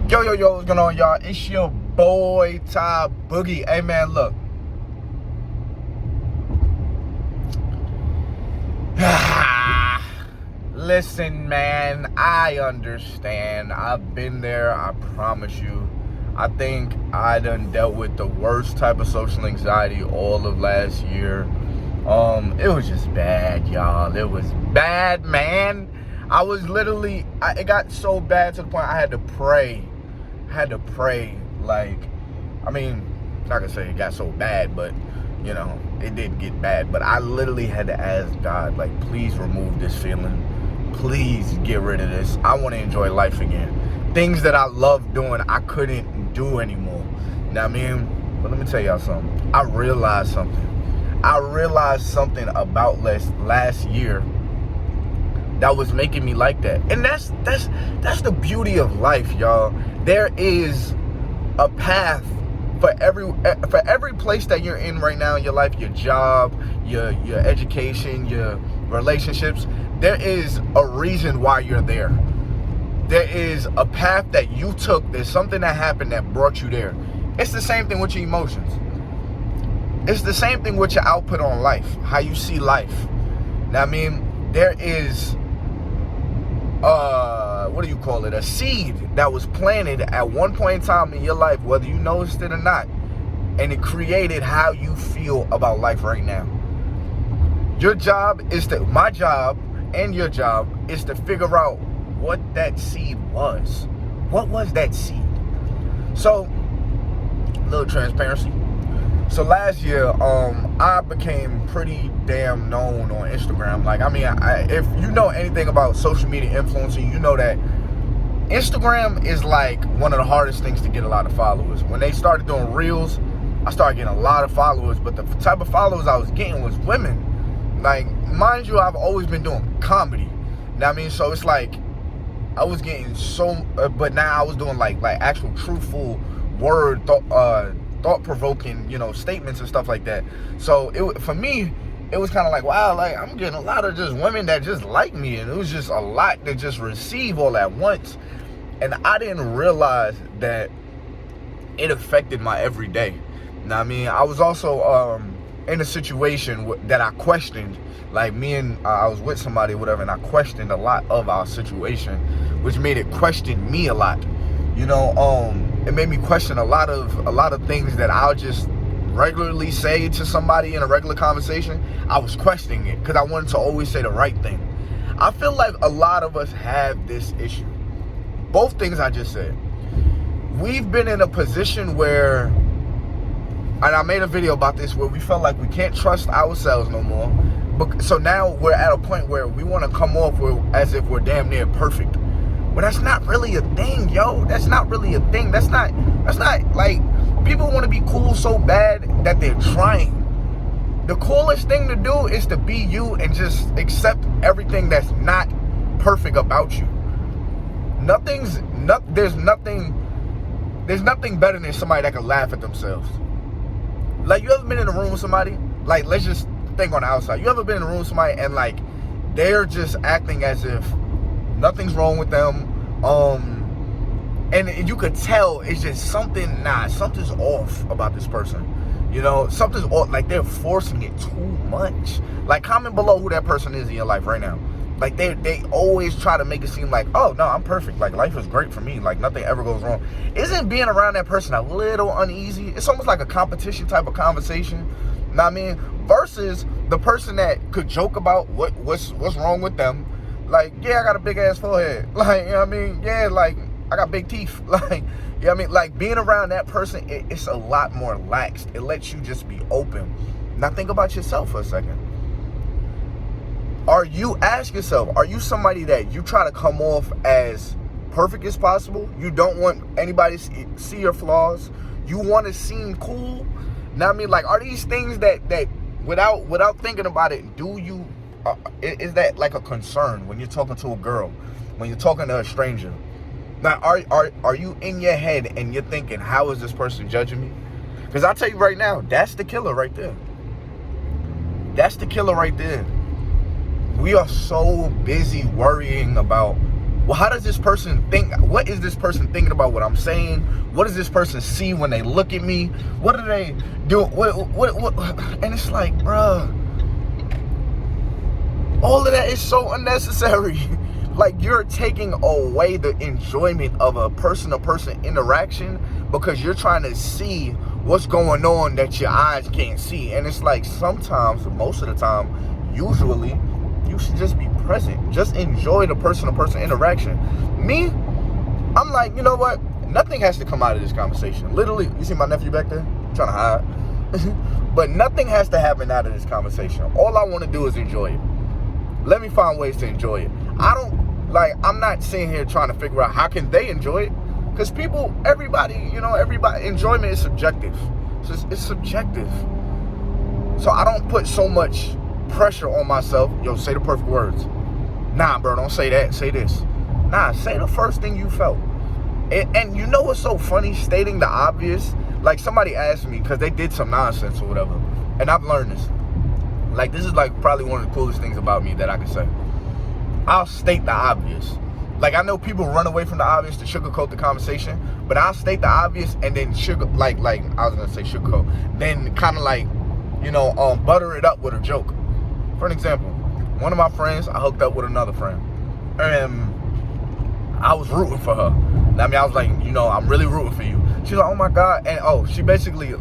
Yo, what's going on, y'all? It's your boy, Ty Boogie. Hey, man, look. Listen, man, I understand. I've been there, I promise you. I think I done dealt with the worst type of social anxiety all of last year. It was just bad, y'all. It was bad, man. I was literally, it got so bad to the point I had to pray. Like, I mean, not gonna say it got so bad, but, you know, it did get bad. But I literally had to ask God, like, please remove this feeling. Please get rid of this. I want to enjoy life again. Things that I love doing, I couldn't do anymore. You know what I mean? But let me tell y'all something. I realized something about last year that was making me like that. And that's the beauty of life, y'all. There is a path for every place that you're in right now in your life, your job, your education, your relationships. There is a reason why you're there. There is a path that you took. There's something that happened that brought you there. It's the same thing with your emotions. It's the same thing with your output on life, how you see life. Now, I mean, there is a seed that was planted at one point in time in your life, whether you noticed it or not, and it created how you feel about life right now. My job and your job is to figure out what that seed was. What was that seed? So, a little transparency. So last year, I became pretty damn known on Instagram. Like, I mean, if you know anything about social media influencing, you know that Instagram is like one of the hardest things to get a lot of followers. When they started doing Reels, I started getting a lot of followers, but the type of followers I was getting was women. Like, mind you, I've always been doing comedy. You know what I mean? So it's like, I was getting but now I was doing like actual truthful word thought-provoking, statements and stuff like that. So for me, it was kind of like, wow, like, I'm getting a lot of just women that just like me, and it was just a lot to just receive all at once. And I didn't realize that it affected my everyday. Now, I mean, I was also in a situation that I questioned. Like, I was with somebody or whatever, and I questioned a lot of our situation, which made it question me a lot. It made me question a lot of things that I'll just regularly say to somebody in a regular conversation. I was questioning it because I wanted to always say the right thing. I feel like a lot of us have this issue. Both things I just said. We've been in a position where, and I made a video about this, where we felt like we can't trust ourselves no more. So now we're at a point where we want to come off as if we're damn near perfect. But that's not really a thing, yo. That's not really a thing. That's not like, people want to be cool so bad that they're trying. The coolest thing to do is to be you and just accept everything that's not perfect about you. There's nothing better than somebody that can laugh at themselves. Like, you ever been in a room with somebody? Like, let's just think on the outside. You ever been in a room with somebody and, like, they're just acting as if nothing's wrong with them, and you could tell it's just something's off about this person. Something's off, like they're forcing it too much. Like, comment below who that person is in your life right now. Like, they always try to make it seem like, oh no, I'm perfect, like life is great for me, like nothing ever goes wrong. Isn't being around that person a little uneasy? It's almost like a competition type of conversation. You know what I mean? Versus the person that could joke about what's wrong with them. Like, yeah, I got a big ass forehead. Like, you know what I mean? Yeah, like, I got big teeth. Like, you know what I mean? Like, being around that person, it's a lot more laxed. It lets you just be open. Now, think about yourself for a second. Ask yourself, are you somebody that you try to come off as perfect as possible? You don't want anybody to see your flaws? You want to seem cool? Now, I mean, like, are these things that without thinking about it, is that like a concern when you're talking to a girl, when you're talking to a stranger? Now, are you in your head and you're thinking, how is this person judging me? Because I'll tell you right now, that's the killer right there. We are so busy worrying about well, how does this person think? What is this person thinking about what I'm saying? What does this person see when they look at me? What do they do? What? And it's like, bruh, all of that is so unnecessary. Like, you're taking away the enjoyment of a person-to-person interaction because you're trying to see what's going on that your eyes can't see. And it's like, sometimes, most of the time, usually, you should just be present. Just enjoy the person-to-person interaction. Me, I'm like, you know what? Nothing has to come out of this conversation. Literally, you see my nephew back there? I'm trying to hide. But nothing has to happen out of this conversation. All I want to do is enjoy it. Let me find ways to enjoy it. I'm not sitting here trying to figure out how can they enjoy it. Because everybody, enjoyment is subjective. So it's subjective. So I don't put so much pressure on myself. Yo, say the perfect words. Nah, bro, don't say that. Say this. Nah, say the first thing you felt. And you know what's so funny? Stating the obvious. Like, somebody asked me, because they did some nonsense or whatever. And I've learned this. Like, this is like probably one of the coolest things about me that I can say. I'll state the obvious. Like, I know people run away from the obvious to sugarcoat the conversation, but I'll state the obvious and then sugarcoat. Then kind of butter it up with a joke. For an example, one of my friends, I hooked up with another friend, and I was rooting for her. I mean, I was like, I'm really rooting for you. She's like, oh my God. And she basically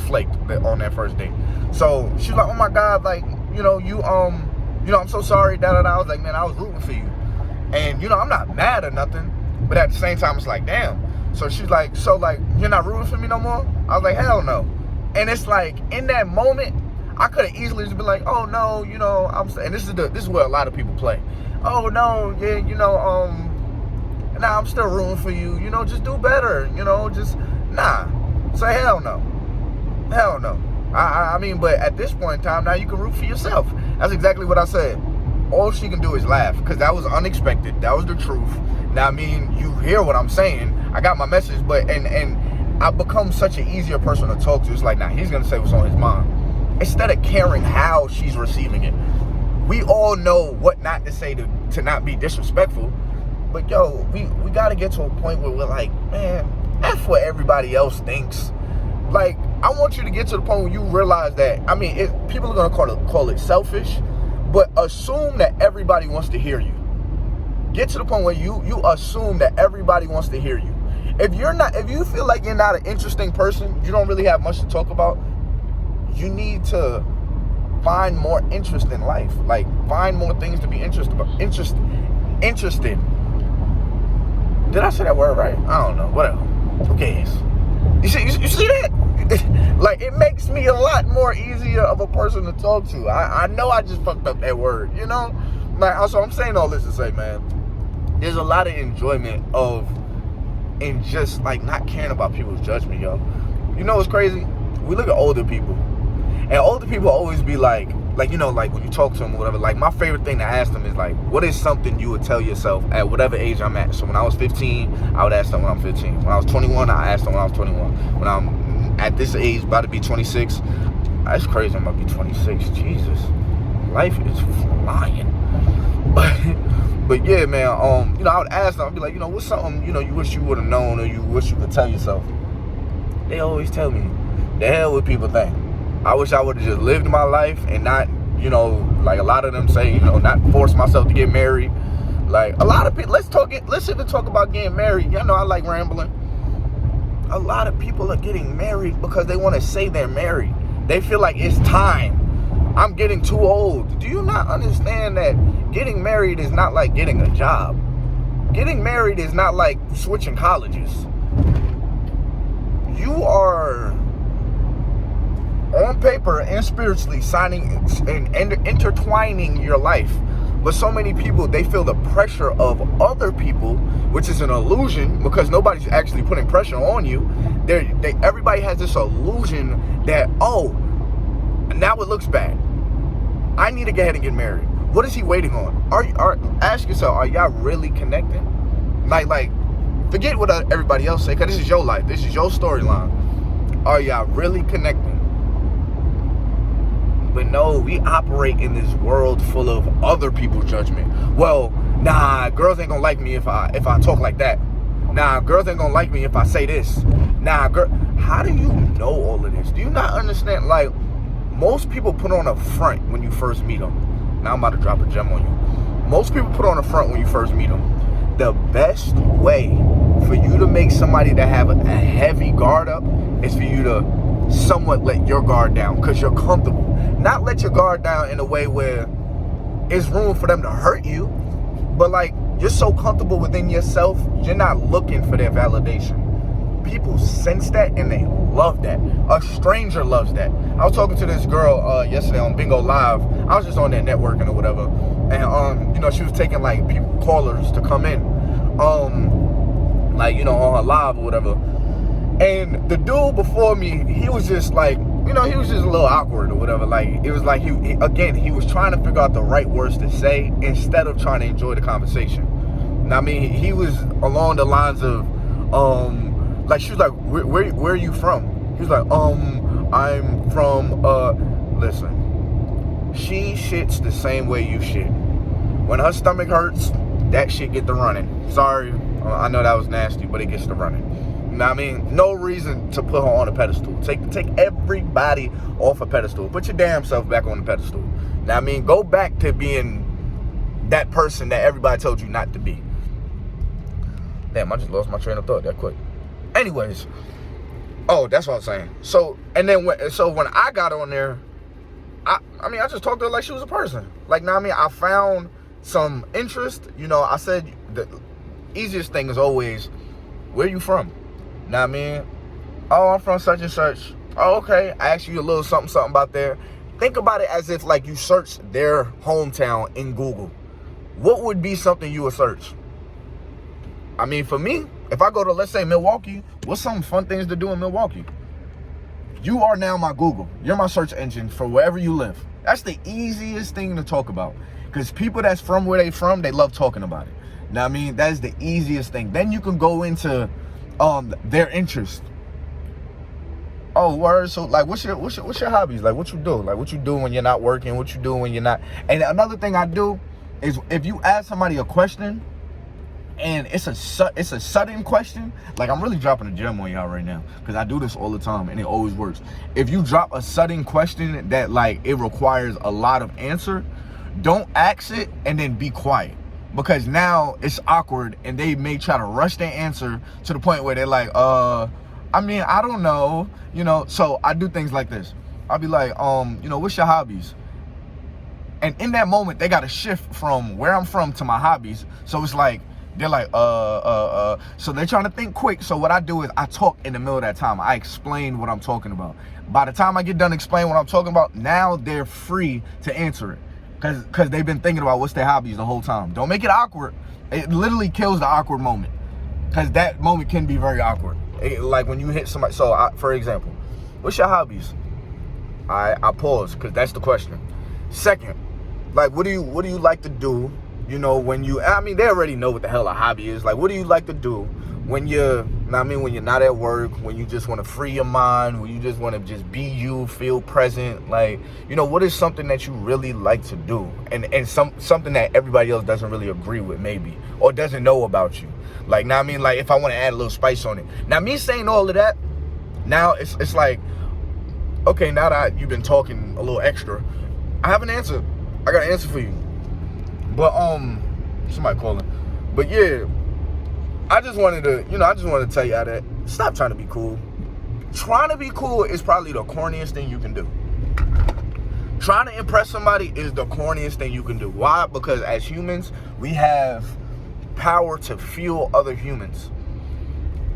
flaked on that first date. So she's like, oh my God, like, I'm so sorry, I was like, man, I was rooting for you. And, I'm not mad or nothing, but at the same time, it's like, damn. So she's like, you're not rooting for me no more? I was like, hell no. And it's like, in that moment, I could have easily just been like, oh no, and this is where a lot of people play. Oh no, yeah, I'm still rooting for you. Just do better. Say hell no. Hell no. I mean, but at this point in time, now you can root for yourself. That's exactly what I said. All she can do is laugh, because that was unexpected. That was the truth. Now, I mean, you hear what I'm saying. I got my message, but and I've become such an easier person to talk to. It's like, nah, he's gonna say what's on his mind, instead of caring how she's receiving it. We all know what not to say to not be disrespectful. But yo, we gotta get to a point where we're like, man, F what everybody else thinks. Like, I want you to get to the point where you realize that, I mean, people are gonna call it selfish, but assume that everybody wants to hear you. Get to the point where you assume that everybody wants to hear you. If you feel like you're not an interesting person, you don't really have much to talk about, you need to find more interest in life. Like, find more things to be interested. Did I say that word right? I don't know. Whatever. Who cares? You see that? Like, it makes me a lot more easier of a person to talk to. I know I just fucked up that word, Like, also, I'm saying all this to say, man, there's a lot of enjoyment in just, like, not caring about people's judgment, yo. You know what's crazy? We look at older people, and older people always be like when you talk to them or whatever, like, my favorite thing to ask them is, like, what is something you would tell yourself at whatever age I'm at? So when I was 15, I would ask them when I'm 15. When I was 21, I asked them when I was 21. When I'm at this age, about to be 26, that's crazy, I'm about to be 26. Jesus, life is flying. But yeah, man, I would ask them, I'd be like, what's something, you wish you would have known or you wish you could tell yourself? They always tell me, the hell with people think. I wish I would have just lived my life and not, like a lot of them say, not force myself to get married. Like, a lot of people, let's even talk about getting married. Y'all know I like rambling. A lot of people are getting married because they want to say they're married. They feel like it's time. I'm getting too old. Do you not understand that getting married is not like getting a job? Getting married is not like switching colleges. You are, on paper and spiritually, signing and intertwining your life. But so many people, they feel the pressure of other people, which is an illusion, because nobody's actually putting pressure on you. Everybody has this illusion that, oh, now it looks bad, I need to go ahead and get married. What is he waiting on? Ask yourself, are y'all really connecting? Like, forget what everybody else say, because this is your life. This is your storyline. Are y'all really connecting? But no, we operate in this world full of other people's judgment. Well, Nah, girls ain't gonna like me if I talk like that. Nah, girls ain't gonna like me if I say this. Nah, girl, how do you know all of this? Do you not understand? Like, most people put on a front when you first meet them. Now I'm about to drop a gem on you. Most people put on a front when you first meet them. The best way for you to make somebody that have a heavy guard up is for you to somewhat let your guard down, because you're comfortable. Not let your guard down in a way where it's room for them to hurt you, but like, you're so comfortable within yourself, you're not looking for their validation. People sense that and they love that. A stranger loves that. I was talking to this girl yesterday on Bingo Live. I was just on there networking or whatever, and you know, she was taking like callers to come in, like, you know, on her live or whatever. And the dude before me, he was just like, you know, he was just a little awkward or whatever. Like, it was like he was trying to figure out the right words to say instead of trying to enjoy the conversation. And I mean, he was along the lines of, like, she was like, where are you from? He was like, I'm from, listen, she shits the same way you shit. When her stomach hurts, that shit get to running. Sorry, I know that was nasty, but it gets to running. I mean, no reason to put her on a pedestal. Take everybody off a pedestal. Put your damn self back on the pedestal. Now, I mean, go back to being that person that everybody told you not to be. Damn, I just lost my train of thought that quick. Anyways, oh, that's what I was saying. So, and then when I got on there, I mean, I just talked to her like she was a person. Like, now, I mean, I found some interest. You know, I said the easiest thing is always, where you from? Now, I mean, oh, I'm from such and such. Oh, okay. I asked you a little something about there. Think about it as if, like, you searched their hometown in Google. What would be something you would search? I mean, for me, if I go to, let's say, Milwaukee, what's some fun things to do in Milwaukee? You are now my Google. You're my search engine for wherever you live. That's the easiest thing to talk about, because people that's from where they from, they love talking about it. Now, I mean, that's the easiest thing. Then you can go into their interest. Oh, word. So, like, what's your hobbies? Like, what you do? Like, what you do when you're not working? What you do when you're not? And another thing I do is, if you ask somebody a question and it's a sudden question, like, I'm really dropping a gem on y'all right now, because I do this all the time and it always works. If you drop a sudden question that, like, it requires a lot of answer, don't ask it and then be quiet. Because now it's awkward and they may try to rush their answer to the point where they're like, I mean, I don't know, you know. So I do things like this. I'll be like, you know, what's your hobbies? And in that moment, they got to shift from where I'm from to my hobbies. So it's like, they're like, so they're trying to think quick. So what I do is I talk in the middle of that time. I explain what I'm talking about. By the time I get done explaining what I'm talking about, now they're free to answer it. Because they've been thinking about what's their hobbies the whole time. Don't make it awkward. It literally kills the awkward moment. Because that moment can be very awkward. Like when you hit somebody. So, for example, what's your hobbies? I pause, because that's the question. Second, like, what do you like to do? You know, when you, I mean, they already know what the hell a hobby is. Like, what do you like to do when you're, when you're not at work, when you just want to free your mind, when you just want to just be you, feel present? Like, you know, what is something that you really like to do? And something that everybody else doesn't really agree with, maybe, or doesn't know about you. Like, like, if I want to add a little spice on it. Now, me saying all of that, now it's like, okay, now that you've been talking a little extra, I have an answer. I got an answer for you. But, somebody calling. But yeah, I just wanted to tell y'all that stop trying to be cool. Trying to be cool is probably the corniest thing you can do. Trying to impress somebody is the corniest thing you can do. Why? Because as humans, we have power to feel other humans.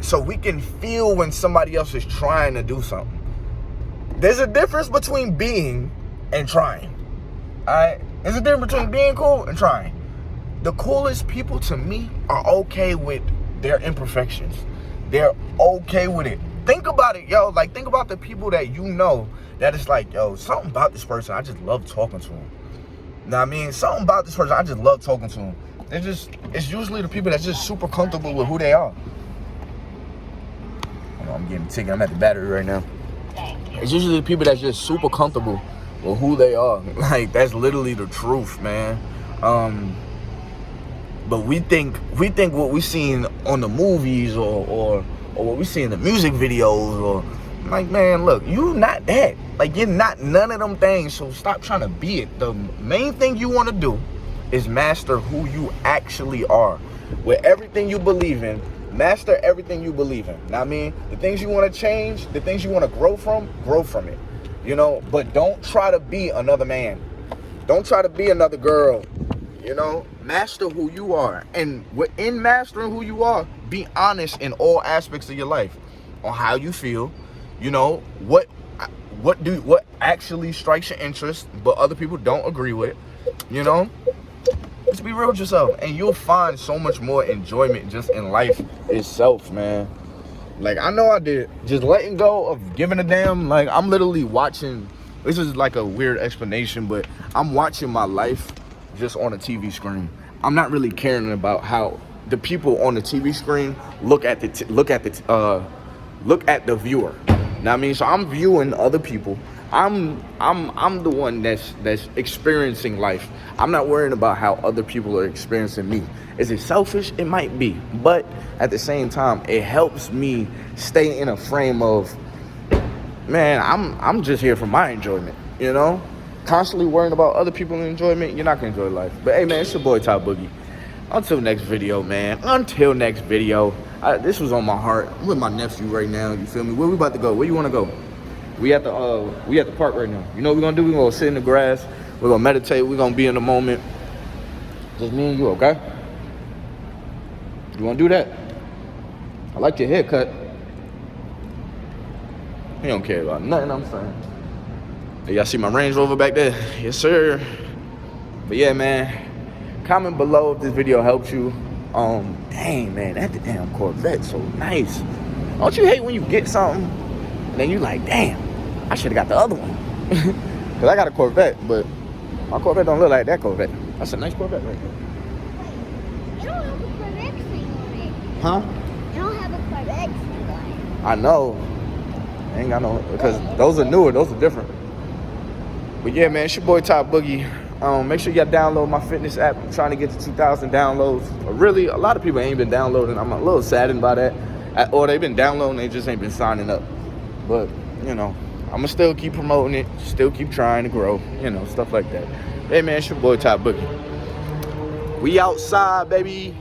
So we can feel when somebody else is trying to do something. There's a difference between being and trying. Alright? There's a difference between being cool and trying. The coolest people to me are okay with their imperfections. They're okay with it. Think about it, yo. Like, think about the people that you know that it's like, yo, something about this person, I just love talking to him. Now, something about this person, I just love talking to him. It's usually the people that's just super comfortable with who they are. Hold on, I'm getting a ticket. I'm at the battery right now. It's usually the people that's just super comfortable with who they are. Like, that's literally the truth, man. But we think what we seen on the movies or what we see in the music videos, or like, man, look, you not that. Like, you're not none of them things, so stop trying to be it. The main thing you want to do is master who you actually are. With everything you believe in, master everything you believe in. Now, I mean, the things you want to change, the things you want to grow from it. You know, but don't try to be another man. Don't try to be another girl. You know, master who you are. And in mastering who you are, be honest in all aspects of your life on how you feel. You know, what actually strikes your interest, but other people don't agree with. You know, just be real with yourself, and you'll find so much more enjoyment just in life itself, man. Like, I know I did. Just letting go of giving a damn. Like, I'm literally watching. This is like a weird explanation, but I'm watching my life just on a TV screen. I'm not really caring about how the people on the TV screen look at the viewer. Know what I mean? So I'm viewing other people. I'm the one that's experiencing life. I'm not worrying about how other people are experiencing me. Is it selfish? It might be, but at the same time, it helps me stay in a frame of, man, I'm just here for my enjoyment. You know, constantly worrying about other people's enjoyment, you're not gonna enjoy life. But hey, man, it's your boy Top Boogie. Until next video, man. Until next video. This was on my heart. I'm with my nephew right now. You feel me? Where we about to go? Where you want to go? We at the park right now. You know what we're gonna do? We're gonna sit in the grass. We're gonna meditate. We're gonna be in the moment. Just me and you, okay? You wanna do that? I like your haircut. He don't care about nothing I'm saying. Hey, y'all see my Range Rover back there? Yes, sir. But yeah, man. Comment below if this video helps you. Dang, man, that the damn Corvette so nice. Don't you hate when you get something and then you like, damn, I should have got the other one? Cause I got a Corvette, but my Corvette don't look like that Corvette. That's a nice Corvette right there. It don't have a Corvette thing on it. Huh? It don't have a Corvette thing on it. I know. Ain't got no, because those are newer, those are different. But yeah, man, it's your boy Top Boogie. Make sure you download my fitness app. I'm trying to get to 2,000 downloads. Really, a lot of people ain't been downloading. I'm a little saddened by that. Or they've been downloading, they just ain't been signing up. But, you know, I'm going to still keep promoting it. Still keep trying to grow. You know, stuff like that. Hey, man, it's your boy Top Boogie. We outside, baby.